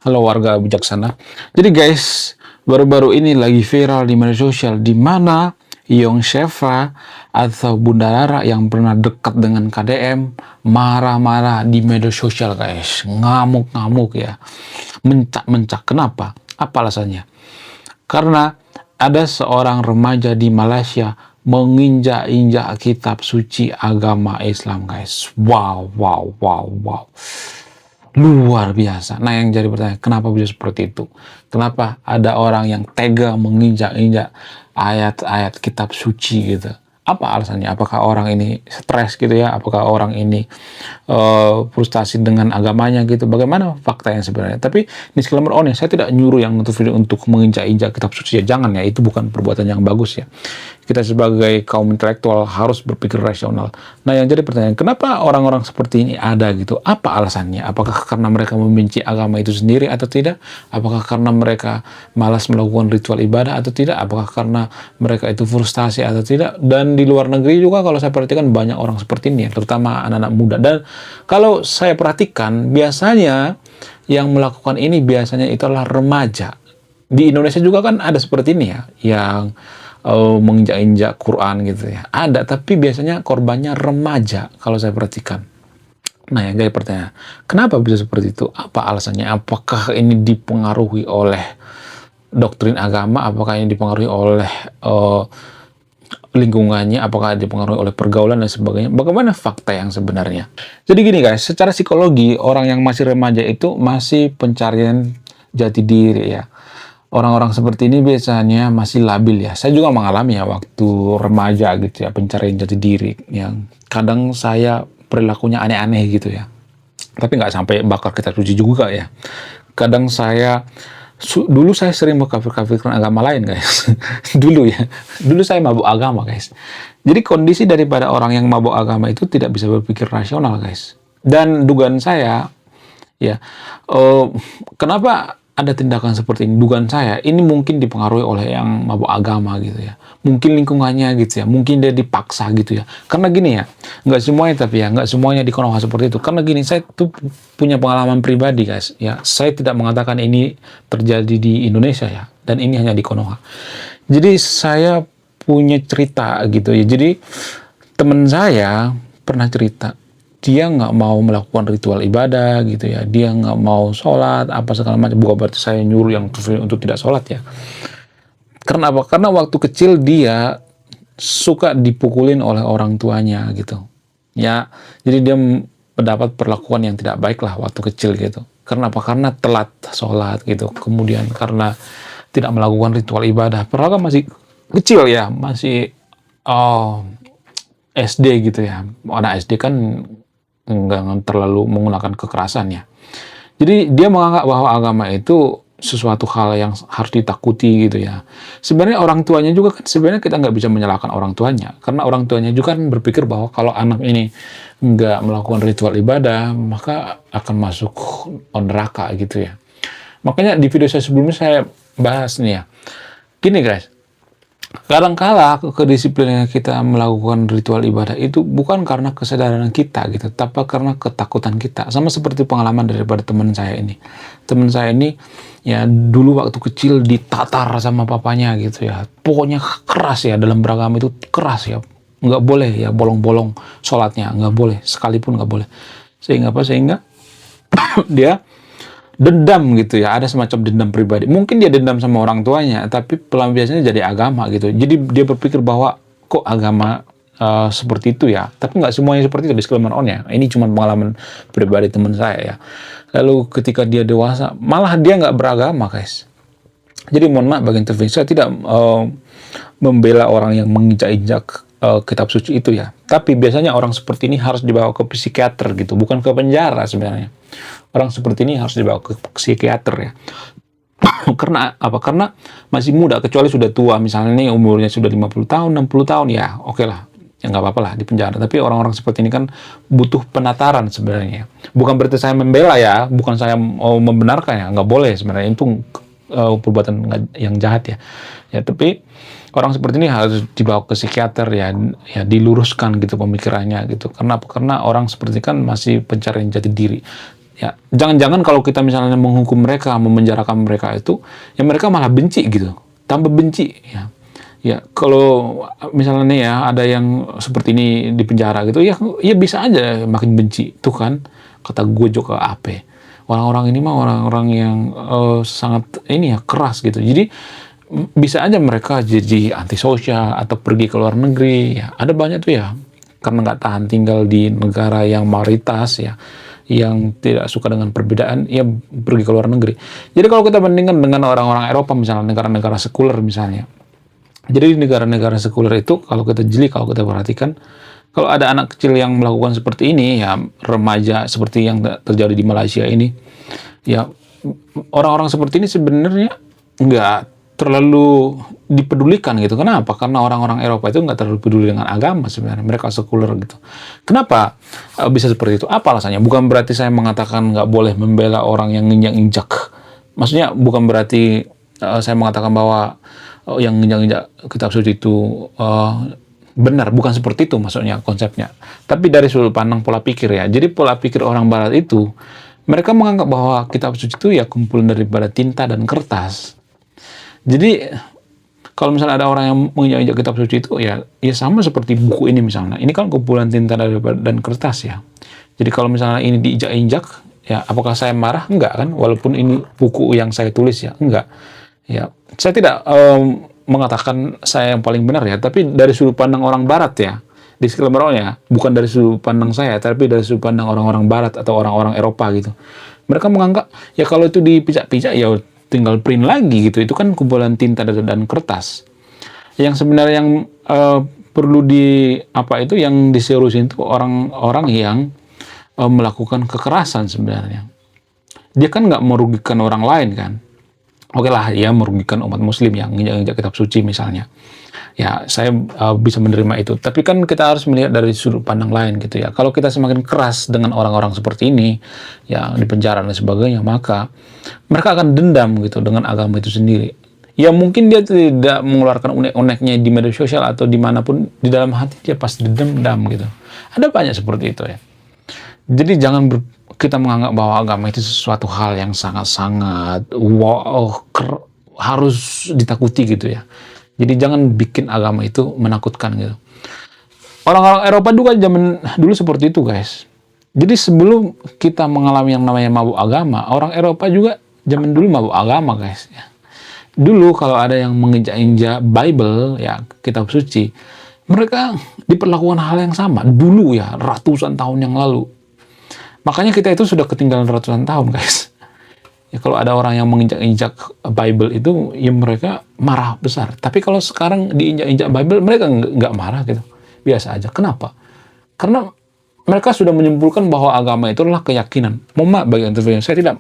Halo warga bijaksana. Jadi guys, baru-baru ini lagi viral di media sosial di mana Yong Sheva atau Bunda Rara yang pernah dekat dengan KDM marah-marah di media sosial guys. Ngamuk-ngamuk ya. Mencak-mencak. Kenapa? Apa alasannya? Karena ada seorang remaja di Malaysia menginjak-injak kitab suci agama Islam guys. Wow, wow, wow, wow. Luar biasa. Nah, yang jadi pertanyaan, kenapa bisa seperti itu? Kenapa ada orang yang tega menginjak-injak ayat-ayat kitab suci gitu? Apa alasannya? Apakah orang ini stres gitu ya? Apakah orang ini frustasi dengan agamanya gitu? Bagaimana fakta yang sebenarnya? Tapi disclaimer on ya, saya tidak nyuruh yang nonton video untuk menginjak-injak kitab suci ya. Jangan ya, itu bukan perbuatan yang bagus ya. Kita sebagai kaum intelektual harus berpikir rasional. Nah, yang jadi pertanyaan, kenapa orang-orang seperti ini ada gitu? Apa alasannya? Apakah karena mereka membenci agama itu sendiri atau tidak? Apakah karena mereka malas melakukan ritual ibadah atau tidak? Apakah karena mereka itu frustasi atau tidak? Dan di luar negeri juga kalau saya perhatikan banyak orang seperti ini, terutama anak-anak muda. Dan kalau saya perhatikan, biasanya yang melakukan ini biasanya itu adalah remaja. Di Indonesia juga kan ada seperti ini ya, yang menginjak-injak Quran gitu ya. Ada, tapi biasanya korbannya remaja kalau saya perhatikan. Nah, yang jadi pertanyaan, kenapa bisa seperti itu? Apa alasannya? Apakah ini dipengaruhi oleh doktrin agama? Apakah ini dipengaruhi oleh lingkungannya? Apakah dipengaruhi oleh pergaulan dan sebagainya? Bagaimana fakta yang sebenarnya? Jadi gini guys, secara psikologi, orang yang masih remaja itu masih pencarian jati diri ya. Orang-orang seperti ini biasanya masih labil ya. Saya juga mengalami ya waktu remaja gitu ya, pencarian jati diri. Yang kadang saya perilakunya aneh-aneh gitu ya. Tapi nggak sampai bakar kitab suci juga ya. Kadang saya, dulu saya sering mengkafir-kafirkan agama lain guys. Dulu ya. Dulu saya mabuk agama guys. Jadi kondisi daripada orang yang mabuk agama itu tidak bisa berpikir rasional guys. Dan dugaan saya, ya, kenapa ada tindakan seperti ini? Dugaan saya, ini mungkin dipengaruhi oleh yang mabuk agama gitu ya. Mungkin lingkungannya gitu ya. Mungkin dia dipaksa gitu ya. Karena gini ya, nggak semuanya tapi ya, nggak semuanya di Konoha seperti itu. Karena gini, saya tuh punya pengalaman pribadi guys. Ya, saya tidak mengatakan ini terjadi di Indonesia ya. Dan ini hanya di Konoha. Jadi saya punya cerita gitu ya. Jadi teman saya pernah cerita, dia nggak mau melakukan ritual ibadah gitu ya, dia nggak mau sholat apa segala macam. Bukan berarti saya nyuruh yang untuk tidak sholat ya. Karena apa? Karena waktu kecil dia suka dipukulin oleh orang tuanya gitu ya. Jadi dia mendapat perlakuan yang tidak baik lah waktu kecil gitu. Karena apa? Karena telat sholat gitu, kemudian karena tidak melakukan ritual ibadah. Padahal kan masih kecil ya, masih oh, SD gitu ya. Anak SD kan nggak terlalu menggunakan kekerasan ya. Jadi dia menganggap bahwa agama itu sesuatu hal yang harus ditakuti gitu ya. Sebenarnya orang tuanya juga kan, sebenarnya kita nggak bisa menyalahkan orang tuanya. Karena orang tuanya juga kan berpikir bahwa kalau anak ini nggak melakukan ritual ibadah, maka akan masuk neraka gitu ya. Makanya di video saya sebelumnya saya bahas nih ya. Gini guys, kadangkala kedisiplinan kita melakukan ritual ibadah itu bukan karena kesadaran kita gitu, tapi karena ketakutan kita. Sama seperti pengalaman daripada teman saya ini. Teman saya ini ya dulu waktu kecil ditatar sama papanya gitu ya. Pokoknya keras ya, dalam beragama itu keras ya. Nggak boleh ya bolong-bolong sholatnya, nggak boleh, sekalipun nggak boleh. Sehingga apa? Sehingga dia dendam gitu ya, ada semacam dendam pribadi. Mungkin dia dendam sama orang tuanya, tapi pelampiasannya jadi agama gitu. Jadi dia berpikir bahwa kok agama seperti itu ya. Tapi nggak semuanya seperti itu, disclaimer on ya. Ini cuma pengalaman pribadi teman saya ya. Lalu ketika dia dewasa, malah dia nggak beragama guys. Jadi mohon maaf bagi intervensi, saya tidak membela orang yang menginjak-injak kitab suci itu ya. Tapi biasanya orang seperti ini harus dibawa ke psikiater gitu, bukan ke penjara sebenarnya. Orang seperti ini harus dibawa ke psikiater ya. Karena apa? Karena masih muda, kecuali sudah tua. Misalnya nih umurnya sudah 50 tahun, 60 tahun ya oke lah. Ya nggak apa-apa lah di penjara. Tapi orang-orang seperti ini kan butuh penataran sebenarnya. Bukan berarti saya membela ya, bukan saya membenarkan ya. Nggak boleh sebenarnya, itu perbuatan yang jahat ya. Ya tapi orang seperti ini harus dibawa ke psikiater ya, ya diluruskan gitu pemikirannya gitu. Karena orang seperti ini kan masih pencarian jati diri. Ya, jangan-jangan kalau kita misalnya menghukum mereka, memenjarakan mereka itu, ya mereka malah benci gitu, tambah benci ya. Ya, kalau misalnya nih ya ada yang seperti ini di penjara gitu, ya ya bisa aja makin benci. Tuh kan, kata gue juga apa? Orang-orang ini mah orang-orang yang sangat ini ya keras gitu. Jadi bisa aja mereka jadi antisosial atau pergi ke luar negeri. Ya, ada banyak tuh ya, karena nggak tahan tinggal di negara yang mayoritas ya, yang tidak suka dengan perbedaan, ya pergi ke luar negeri. Jadi kalau kita bandingkan dengan orang-orang Eropa misalnya, negara-negara sekuler misalnya, jadi di negara-negara sekuler itu kalau kita jeli, kalau kita perhatikan, kalau ada anak kecil yang melakukan seperti ini, ya remaja seperti yang terjadi di Malaysia ini, ya orang-orang seperti ini sebenarnya nggak terlalu dipedulikan gitu. Kenapa? Karena orang-orang Eropa itu nggak terlalu peduli dengan agama sebenarnya. Mereka sekuler gitu. Kenapa bisa seperti itu? Apa alasannya? Bukan berarti saya mengatakan nggak boleh membela orang yang nginjak-injak. Maksudnya bukan berarti saya mengatakan bahwa yang nginjak-injak kitab suci itu benar. Bukan seperti itu maksudnya konsepnya. Tapi dari sudut pandang pola pikir ya. Jadi pola pikir orang Barat itu, mereka menganggap bahwa kitab suci itu ya kumpulan daripada tinta dan kertas. Jadi kalau misalnya ada orang yang menginjak-injak kitab suci itu ya sama seperti buku ini misalnya. Ini kan kumpulan tinta dan kertas ya. Jadi kalau misalnya ini diinjak-injak, ya apakah saya marah? Enggak kan? Walaupun ini buku yang saya tulis ya, enggak. Ya, saya tidak mengatakan saya yang paling benar ya, tapi dari sudut pandang orang Barat ya. Disclaimer-nya bukan dari sudut pandang saya, tapi dari sudut pandang orang-orang Barat atau orang-orang Eropa gitu. Mereka menganggap ya kalau itu dipijak-pijak ya tinggal print lagi gitu. Itu kan kumpulan tinta dan kertas. Yang sebenarnya yang perlu yang diseriusin itu orang-orang yang melakukan kekerasan sebenarnya. Dia kan nggak merugikan orang lain kan. Oke lah, ya merugikan umat muslim yang nginjak kitab suci misalnya. Ya, saya bisa menerima itu. Tapi kan kita harus melihat dari sudut pandang lain gitu ya. Kalau kita semakin keras dengan orang-orang seperti ini, ya di penjara dan sebagainya, maka mereka akan dendam gitu dengan agama itu sendiri. Ya mungkin dia tidak mengeluarkan unek-uneknya di media sosial atau dimanapun, di dalam hati dia pasti dendam gitu. Ada banyak seperti itu ya. Jadi jangan kita menganggap bahwa agama itu sesuatu hal yang sangat-sangat harus ditakuti gitu ya. Jadi jangan bikin agama itu menakutkan gitu. Orang-orang Eropa juga zaman dulu seperti itu guys. Jadi sebelum kita mengalami yang namanya mabuk agama, orang Eropa juga zaman dulu mabuk agama guys. Dulu kalau ada yang menginjak-injak Bible ya, kitab suci, mereka diperlakukan hal yang sama. Dulu ya, ratusan tahun yang lalu. Makanya kita itu sudah ketinggalan ratusan tahun guys. Ya, kalau ada orang yang menginjak-injak Bible itu, ya mereka marah besar. Tapi kalau sekarang diinjak-injak Bible, mereka nggak marah gitu. Biasa aja. Kenapa? Karena mereka sudah menyimpulkan bahwa agama itu adalah keyakinan. Mohon maaf bagi yang terfilm, saya tidak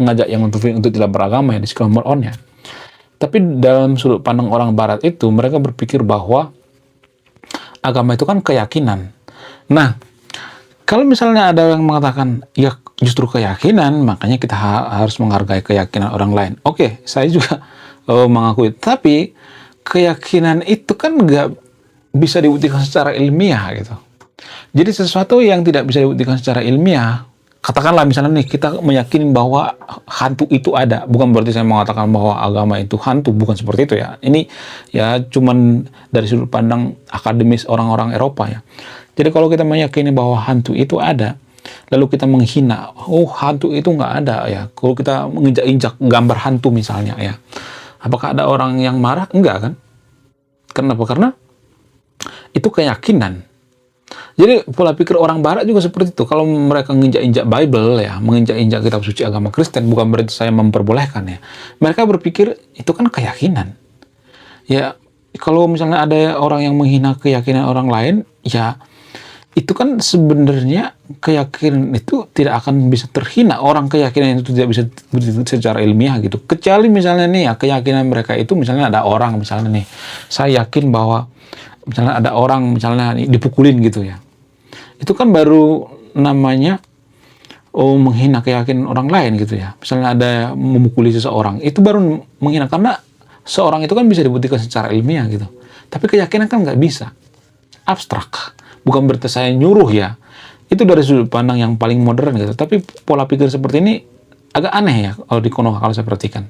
mengajak yang untuk tidak beragama ya, disclaimer on ya. Tapi dalam sudut pandang orang Barat itu, mereka berpikir bahwa agama itu kan keyakinan. Nah, kalau misalnya ada yang mengatakan, ya justru keyakinan, makanya kita harus menghargai keyakinan orang lain. Oke, saya juga mengakui. Tapi keyakinan itu kan nggak bisa dibuktikan secara ilmiah gitu. Jadi sesuatu yang tidak bisa dibuktikan secara ilmiah, katakanlah misalnya nih, kita meyakini bahwa hantu itu ada. Bukan berarti saya mengatakan bahwa agama itu hantu, bukan seperti itu ya. Ini ya cuman dari sudut pandang akademis orang-orang Eropa ya. Jadi kalau kita meyakini bahwa hantu itu ada, lalu kita menghina, oh hantu itu nggak ada ya. Kalau kita menginjak-injak gambar hantu misalnya ya, apakah ada orang yang marah? Enggak kan? Kenapa? Karena itu keyakinan. Jadi pola pikir orang Barat juga seperti itu. Kalau mereka menginjak-injak Bible ya, menginjak-injak kitab suci agama Kristen, bukan berarti saya memperbolehkan ya. Mereka berpikir itu kan keyakinan. Ya kalau misalnya ada orang yang menghina keyakinan orang lain, ya itu kan sebenarnya keyakinan itu tidak akan bisa terhina. Orang keyakinan itu tidak bisa secara ilmiah gitu. Kecuali misalnya nih ya, keyakinan mereka itu misalnya ada orang misalnya nih, saya yakin bahwa misalnya ada orang misalnya nih, dipukulin gitu ya. Itu kan baru namanya menghina keyakinan orang lain gitu ya. Misalnya ada memukuli seseorang, itu baru menghina karena seorang itu kan bisa dibuktikan secara ilmiah gitu. Tapi keyakinan kan nggak bisa. Abstrak. Bukan berarti saya nyuruh ya. Itu dari sudut pandang yang paling modern gitu. Tapi pola pikir seperti ini agak aneh ya kalau di Konoha kalau saya perhatikan.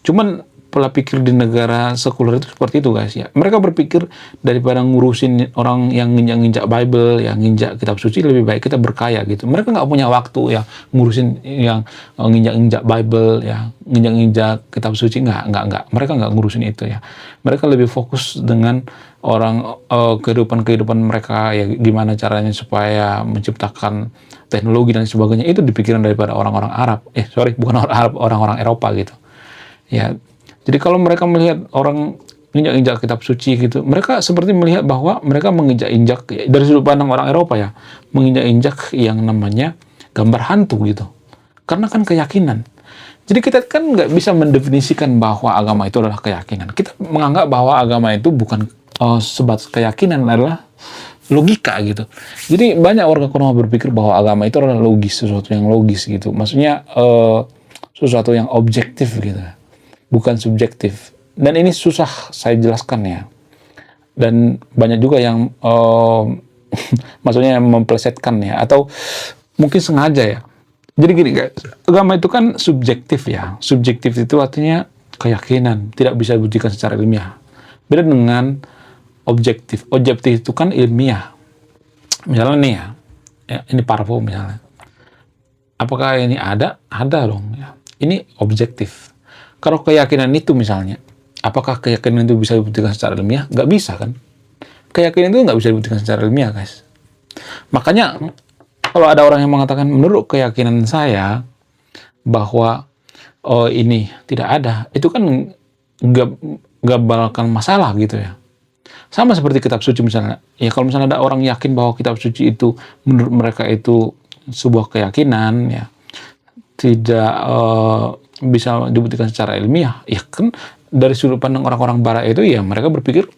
Cuman pola pikir di negara sekuler itu seperti itu guys ya. Mereka berpikir daripada ngurusin orang yang nginjak-nginjak Bible, yang nginjak kitab suci, lebih baik kita berkaya gitu. Mereka nggak punya waktu ya ngurusin yang nginjak-nginjak Bible, ya nginjak-nginjak kitab suci, nggak. Mereka nggak ngurusin itu ya. Mereka lebih fokus dengan orang kehidupan mereka ya, gimana caranya supaya menciptakan teknologi dan sebagainya. Itu dipikiran daripada orang-orang Arab. Bukan orang Arab, orang-orang Eropa gitu. Ya, jadi kalau mereka melihat orang injak-injak kitab suci gitu, mereka seperti melihat bahwa mereka menginjak-injak, dari sudut pandang orang Eropa ya, menginjak-injak yang namanya gambar hantu gitu. Karena kan keyakinan. Jadi kita kan nggak bisa mendefinisikan bahwa agama itu adalah keyakinan. Kita menganggap bahwa agama itu bukan sebatas keyakinan, adalah logika gitu. Jadi banyak warga Konoha berpikir bahwa agama itu adalah logis, sesuatu yang logis gitu. Maksudnya sesuatu yang objektif gitu, bukan subjektif. Dan ini susah saya jelaskan ya. Dan banyak juga yang maksudnya memplesetkan ya, atau mungkin sengaja ya. Jadi gini guys, agama itu kan subjektif ya. Subjektif itu artinya keyakinan, tidak bisa dibuktikan secara ilmiah. Beda dengan objektif. Objektif itu kan ilmiah. Misalnya nih ya, ini parfum misalnya. Apakah ini ada? Ada dong ya. Ini objektif. Kalau keyakinan itu misalnya, apakah keyakinan itu bisa dibuktikan secara ilmiah? Nggak bisa kan? Keyakinan itu nggak bisa dibuktikan secara ilmiah guys. Makanya kalau ada orang yang mengatakan menurut keyakinan saya bahwa ini tidak ada, itu kan nggak bakalan masalah gitu ya. Sama seperti kitab suci misalnya. Ya kalau misalnya ada orang yakin bahwa kitab suci itu menurut mereka itu sebuah keyakinan ya, tidak bisa dibuktikan secara ilmiah, ya kan dari sudut pandang orang-orang barat itu ya mereka berpikir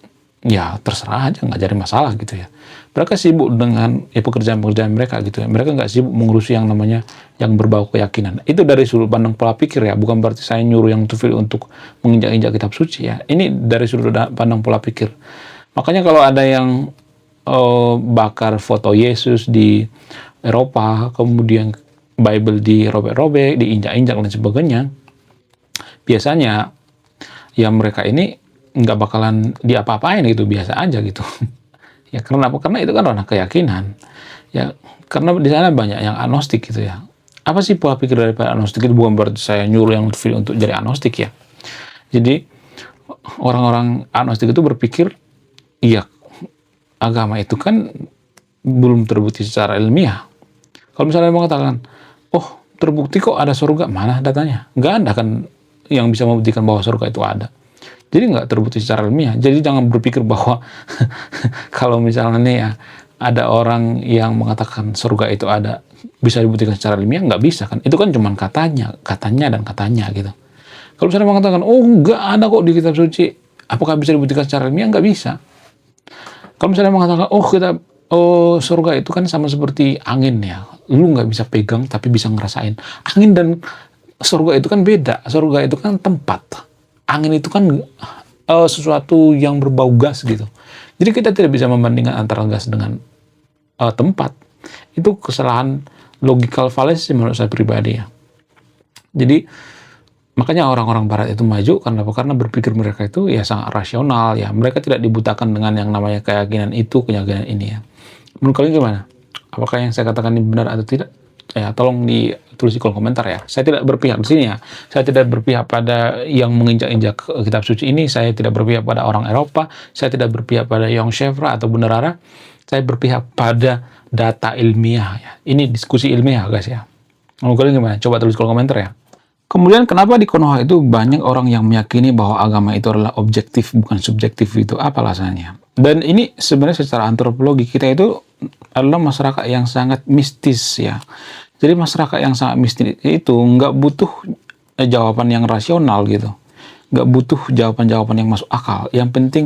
ya terserah aja, nggak jadi masalah gitu ya. Mereka sibuk dengan pekerjaan-pekerjaan mereka gitu ya. Mereka nggak sibuk mengurusi yang namanya yang berbau keyakinan. Itu dari sudut pandang pola pikir ya, bukan berarti saya nyuruh yang tufil untuk menginjak-injak kitab suci ya. Ini dari sudut pandang pola pikir. Makanya kalau ada yang bakar foto Yesus di Eropa, kemudian Bible dirobek-robek, diinjak-injak dan sebagainya, biasanya ya mereka ini nggak bakalan diapa-apain gitu, biasa aja gitu. Ya karena apa? Karena itu kan ranah keyakinan. Ya karena di sana banyak yang agnostik gitu ya. Apa sih pola pikir daripada agnostik itu? Bukan berarti saya nyuruh yang untuk jadi agnostik ya. Jadi orang-orang agnostik itu berpikir, iya agama itu kan belum terbukti secara ilmiah. Kalau misalnya mengatakan, oh terbukti kok ada surga, mana datanya? Nggak ada kan yang bisa membuktikan bahwa surga itu ada. Jadi nggak terbukti secara ilmiah. Jadi jangan berpikir bahwa kalau misalnya nih ya, ada orang yang mengatakan surga itu ada, bisa dibuktikan secara ilmiah, nggak bisa kan. Itu kan cuma katanya dan katanya gitu. Kalau misalnya mengatakan, oh nggak ada kok di kitab suci, apakah bisa dibuktikan secara ilmiah? Nggak bisa. Kalau misalnya mengatakan, surga itu kan sama seperti angin ya, lu nggak bisa pegang tapi bisa ngerasain. Angin dan surga itu kan beda. Surga itu kan tempat. Angin itu kan sesuatu yang berbau gas gitu. Jadi kita tidak bisa membandingkan antara gas dengan tempat. Itu kesalahan logical fallacy menurut saya pribadi ya. Jadi makanya orang-orang barat itu maju karena apa? Karena berpikir mereka itu ya sangat rasional ya. Mereka tidak dibutakan dengan yang namanya keyakinan itu, keyakinan ini ya. Menurut kalian gimana? Apakah yang saya katakan ini benar atau tidak? Ya, tolong ditulis di kolom komentar ya. Saya tidak berpihak di sini ya. Saya tidak berpihak pada yang menginjak-injak kitab suci ini. Saya tidak berpihak pada orang Eropa. Saya tidak berpihak pada Young Shevra atau Benerara. Saya berpihak pada data ilmiah ya. Ini diskusi ilmiah guys ya. Menurut kalian gimana? Coba tulis di kolom komentar ya. Kemudian kenapa di Konoha itu banyak orang yang meyakini bahwa agama itu adalah objektif bukan subjektif, itu apa alasannya? Dan ini sebenarnya secara antropologi kita itu adalah masyarakat yang sangat mistis ya. Jadi masyarakat yang sangat mistis itu nggak butuh jawaban yang rasional gitu. Nggak butuh jawaban-jawaban yang masuk akal. Yang penting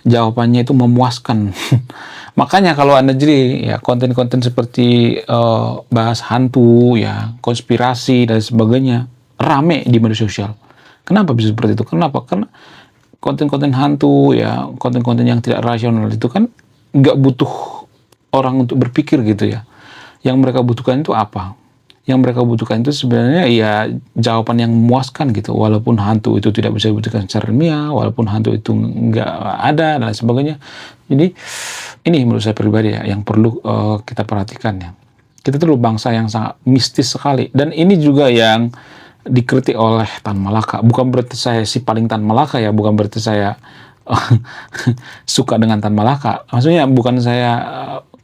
jawabannya itu memuaskan. Makanya kalau Anda jadi ya konten-konten seperti bahas hantu ya, konspirasi dan sebagainya, rame di media sosial. Kenapa bisa seperti itu? Kenapa? Karena konten-konten hantu ya, konten-konten yang tidak rasional itu kan nggak butuh orang untuk berpikir gitu ya. yang mereka butuhkan itu apa? Yang mereka butuhkan itu sebenarnya ya jawaban yang memuaskan gitu. Walaupun hantu itu tidak bisa dibuktikan secara ilmiah, walaupun hantu itu nggak ada dan lain sebagainya. Jadi ini menurut saya pribadi ya yang perlu kita perhatikan ya. Kita tuh bangsa yang sangat mistis sekali, dan ini juga yang dikritik oleh Tan Malaka. Bukan berarti saya si paling Tan Malaka ya, bukan berarti saya suka dengan Tan Malaka. Maksudnya bukan saya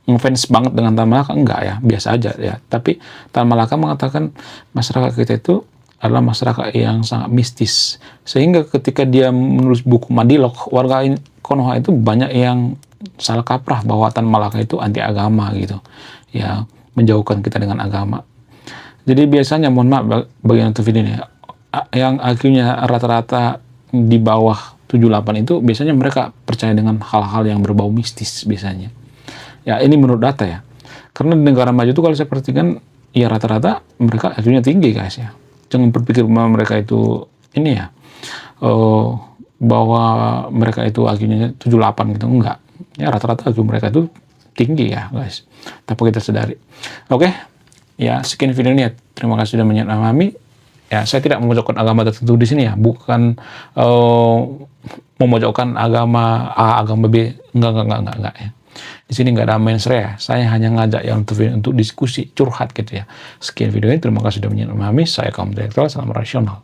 ngefans banget dengan Tan Malaka, enggak ya, biasa aja ya. Tapi Tan Malaka mengatakan masyarakat kita itu adalah masyarakat yang sangat mistis. Sehingga ketika dia menulis buku Madilog, warga Konoha itu banyak yang salah kaprah bahwa Tan Malaka itu anti agama gitu. Ya, menjauhkan kita dengan agama. Jadi biasanya, mohon maaf bagi yang nonton video ini, yang akhirnya rata-rata di bawah 78 itu biasanya mereka percaya dengan hal-hal yang berbau mistis biasanya. Ya, ini menurut data ya. Karena di negara maju itu kalau saya perhatikan, ya rata-rata mereka akhirnya tinggi guys ya. Jangan berpikir bahwa mereka itu ini ya, bahwa mereka itu akhirnya 78 gitu, enggak. Ya rata-rata IQ mereka itu tinggi ya guys. Tanpa kita sadari. Oke, ya sekian video ini ya. Terima kasih sudah memahami. Ya, saya tidak memojokkan agama tertentu di sini ya. Bukan memojokkan agama A, agama B. Enggak ya. Di sini nggak ada mainstream ya. Saya hanya ngajak yang untuk diskusi, curhat gitu ya. Sekian video ini, terima kasih sudah memahami. Saya kaum intelektual, salam rasional.